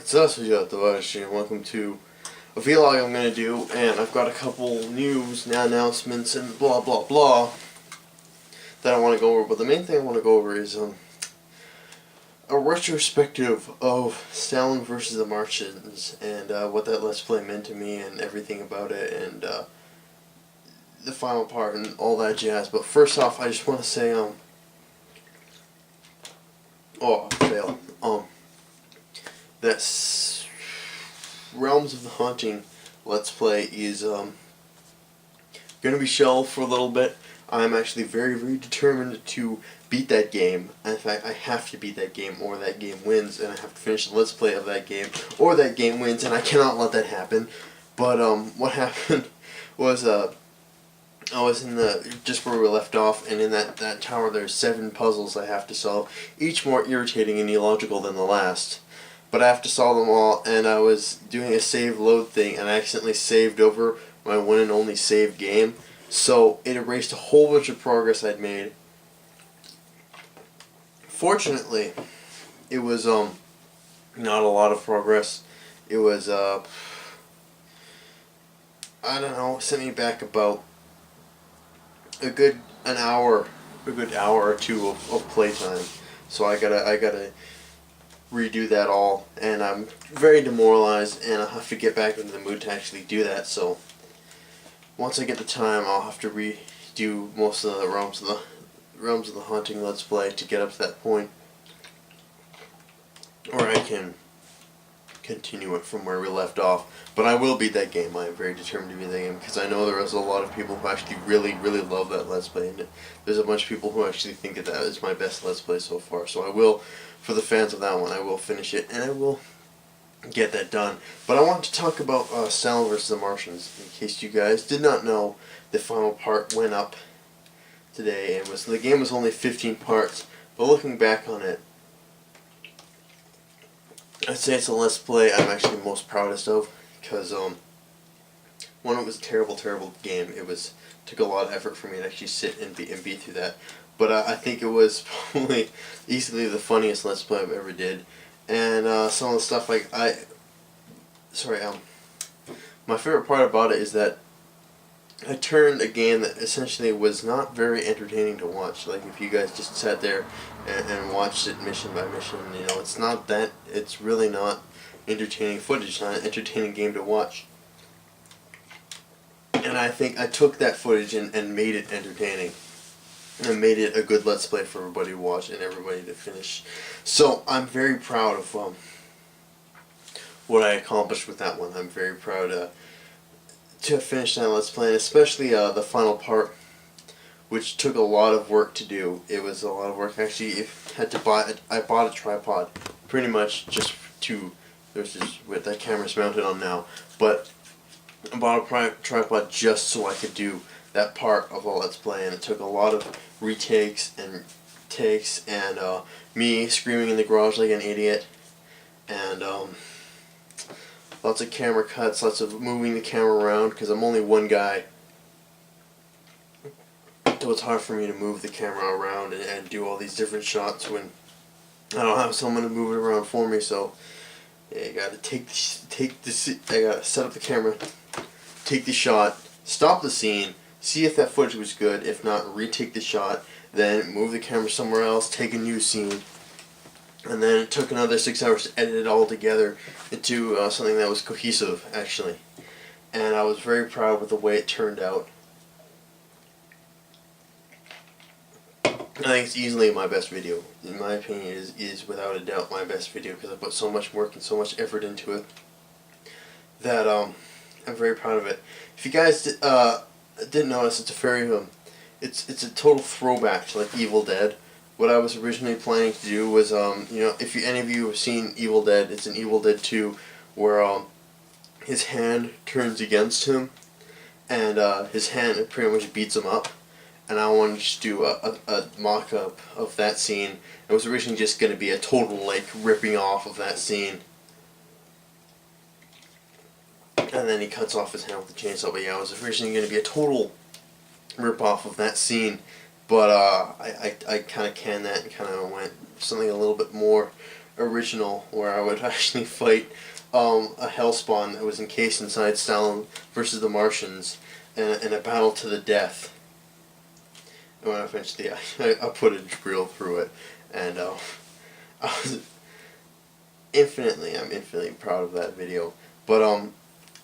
Alright, so that's JosefVStalin. Welcome to a vlog I'm going to do, and I've got a couple news, announcements, and blah blah blah that I want to go over. But the main thing I want to go over is a retrospective of Stalin versus the Martians, and what that Let's Play meant to me, and everything about it, and the final part, and all that jazz. But first off, I just want to say, oh, I failed. That Realms of the Haunting Let's Play is going to be shelved for a little bit. I'm actually very, very determined to beat that game. In fact, I have to beat that game or that game wins, and I have to finish the Let's Play of that game or that game wins, and I cannot let that happen. But what happened was I was in just where we left off, and in that tower there's 7 puzzles I have to solve, each more irritating and illogical than the last. But I have to solve them all, and I was doing a save load thing, and I accidentally saved over my one and only saved game. So it erased a whole bunch of progress I'd made. Fortunately, it was not a lot of progress. It was I don't know, sent me back about a good hour or two of playtime. So I gotta redo that all, and I'm very demoralized, and I'll have to get back into the mood to actually do that. So once I get the time, I'll have to redo most of the Realms of the Haunting Let's Play to get up to that point, or I can continue it from where we left off. But I will beat that game. I am very determined to beat that game, because I know there is a lot of people who actually really, really love that Let's Play, and there's a bunch of people who actually think that is my best Let's Play so far. So I will, for the fans of that one, I will finish it, and I will get that done. But I want to talk about Stalin vs. the Martians. In case you guys did not know, the final part went up today, and the game was only 15 parts. But looking back on it, I'd say it's a Let's Play I'm actually most proudest of, because one, it was a terrible game. It took a lot of effort for me to actually sit and beat through that. But I think it was probably easily the funniest Let's Play I've ever did. And some of the stuff my favorite part about it is that I turned a game that essentially was not very entertaining to watch. Like, if you guys just sat there and watched it mission by mission, you know, it's really not entertaining footage. It's not an entertaining game to watch. And I think I took that footage and made it entertaining. And made it a good Let's Play for everybody to watch and everybody to finish. So I'm very proud of what I accomplished with that one. I'm very proud to finish that Let's Play, and especially the final part, which took a lot of work to do. It was a lot of work. Actually, I bought a tripod, pretty much just with that camera's mounted on now. But I bought a tripod just so I could do that part of the Let's Play, and it took a lot of retakes and takes, and me screaming in the garage like an idiot, and lots of camera cuts, lots of moving the camera around, because I'm only one guy, so it's hard for me to move the camera around and do all these different shots when I don't have someone to move it around for me. So yeah, you gotta I gotta set up the camera, take the shot, stop the scene, see if that footage was good. If not, retake the shot, then move the camera somewhere else, take a new scene, and then it took another 6 hours to edit it all together into something that was cohesive, actually. And I was very proud with the way it turned out. I think it's easily my best video. In my opinion, it is without a doubt my best video, because I put so much work and so much effort into it that I'm very proud of it. If you guys didn't notice, it's a very it's a total throwback to like Evil Dead. What I was originally planning to do was you know, if any of you have seen Evil Dead, it's in Evil Dead 2 where his hand turns against him, and his hand pretty much beats him up. And I wanted to do a mock-up of that scene. It was originally just going to be a total like ripping off of that scene, and then he cuts off his hand with the chainsaw. But yeah, it was originally going to be a total rip-off of that scene, but I kind of canned that and kind of went something a little bit more original, where I would actually fight a hellspawn that was encased inside Stalin versus the Martians in a battle to the death. And when eventually I put a drill through it, and I was I'm infinitely proud of that video. But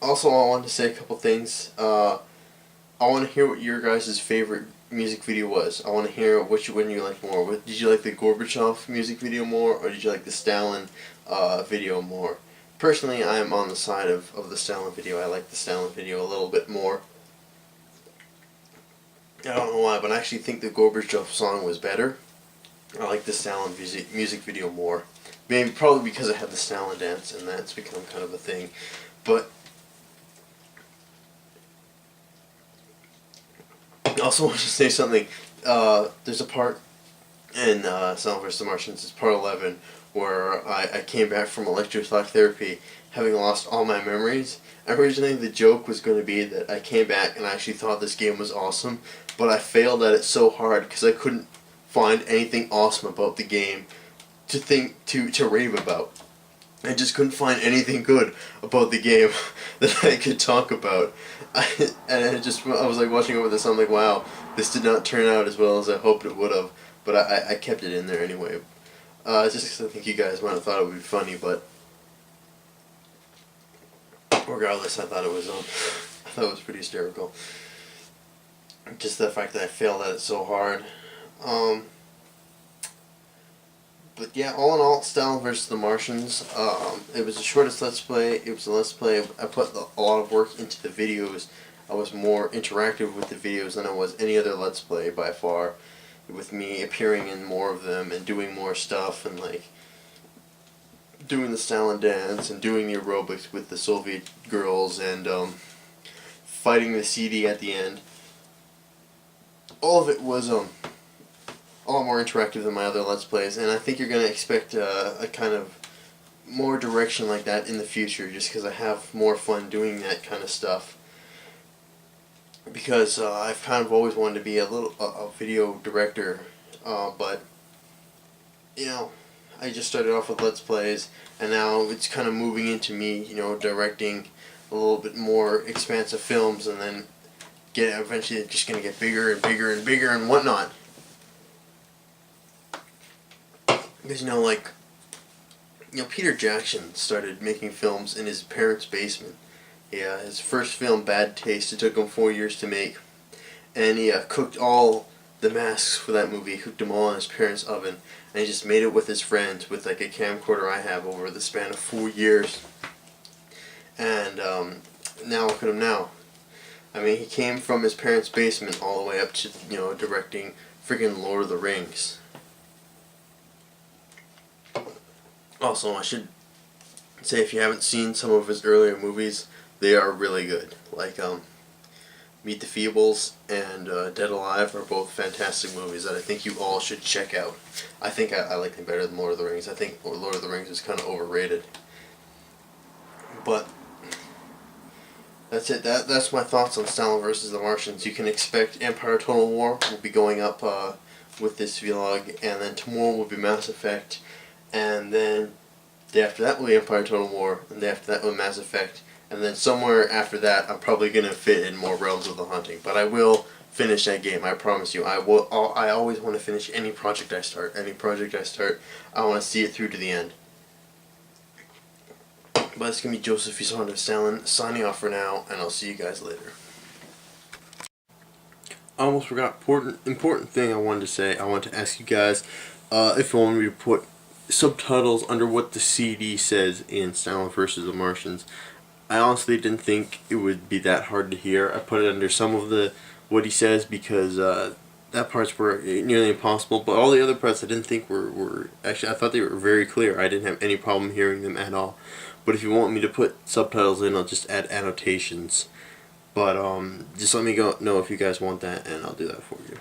also I wanted to say a couple things. I want to hear what your guys' favorite music video was. I want to hear which one you liked more. Did you like the Gorbachev music video more, or did you like the Stalin video more? Personally, I am on the side of the Stalin video. I like the Stalin video a little bit more. I don't know why, but I actually think the Gorbachev song was better. I like the Stalin music video more. Maybe probably because I had the Stalin dance, and that's become kind of a thing. But I also want to say something. There's a part in Stalin vs. the Martians, it's part 11, where I came back from electroshock therapy having lost all my memories. Originally the joke was going to be that I came back and I actually thought this game was awesome, but I failed at it so hard because I couldn't find anything awesome about the game to rave about. I just couldn't find anything good about the game that I could talk about. I was like watching over this, I'm like, wow, this did not turn out as well as I hoped it would have, but I kept it in there anyway. Just because I think you guys might have thought it would be funny, but regardless, I thought it was pretty hysterical. Just the fact that I failed at it so hard. But yeah, all in all, Stalin vs. the Martians, it was the shortest Let's Play. It was a Let's Play. I put a lot of work into the videos. I was more interactive with the videos than I was any other Let's Play by far, with me appearing in more of them and doing more stuff, and like doing the Stalin dance and doing the aerobics with the Soviet girls and fighting the CD at the end. All of it was a lot more interactive than my other Let's Plays, and I think you're going to expect a kind of more direction like that in the future, just because I have more fun doing that kind of stuff. Because I've kind of always wanted to be a video director, but you know, I just started off with Let's Plays, and now it's kind of moving into me, you know, directing a little bit more expansive films, and then eventually it's just going to get bigger and bigger and bigger and whatnot. Because, you know, like, you know, Peter Jackson started making films in his parents' basement. Yeah, his first film, Bad Taste, it took him 4 years to make. And he cooked all the masks for that movie, cooked them all in his parents' oven. And he just made it with his friends, with like a camcorder I have, over the span of 4 years. And now look at him now. I mean, he came from his parents' basement all the way up to, you know, directing freaking Lord of the Rings. Also, I should say, if you haven't seen some of his earlier movies, they are really good. Like, Meet the Feebles and Dead Alive are both fantastic movies that I think you all should check out. I think I like them better than Lord of the Rings. I think Lord of the Rings is kind of overrated. But that's it. That's my thoughts on Stalin vs. the Martians. You can expect Empire Total War will be going up with this vlog, and then tomorrow will be Mass Effect, and then the day after that will be Empire Total War, and the day after that will be Mass Effect, and then somewhere after that I'm probably going to fit in more Realms of the Hunting. But I will finish that game, I promise you. I always want to finish any project I start. Any project I start, I want to see it through to the end. But it's going to be JosefVStalin signing off for now, and I'll see you guys later. I almost forgot important thing I wanted to say. I want to ask you guys if you want me to put subtitles under what the CD says in Stalin vs. the Martians. I honestly didn't think it would be that hard to hear. I put it under some of what he says because that parts were nearly impossible, but all the other parts I didn't think were actually, I thought they were very clear. I didn't have any problem hearing them at all. But if you want me to put subtitles in, I'll just add annotations. But just let me know if you guys want that, and I'll do that for you.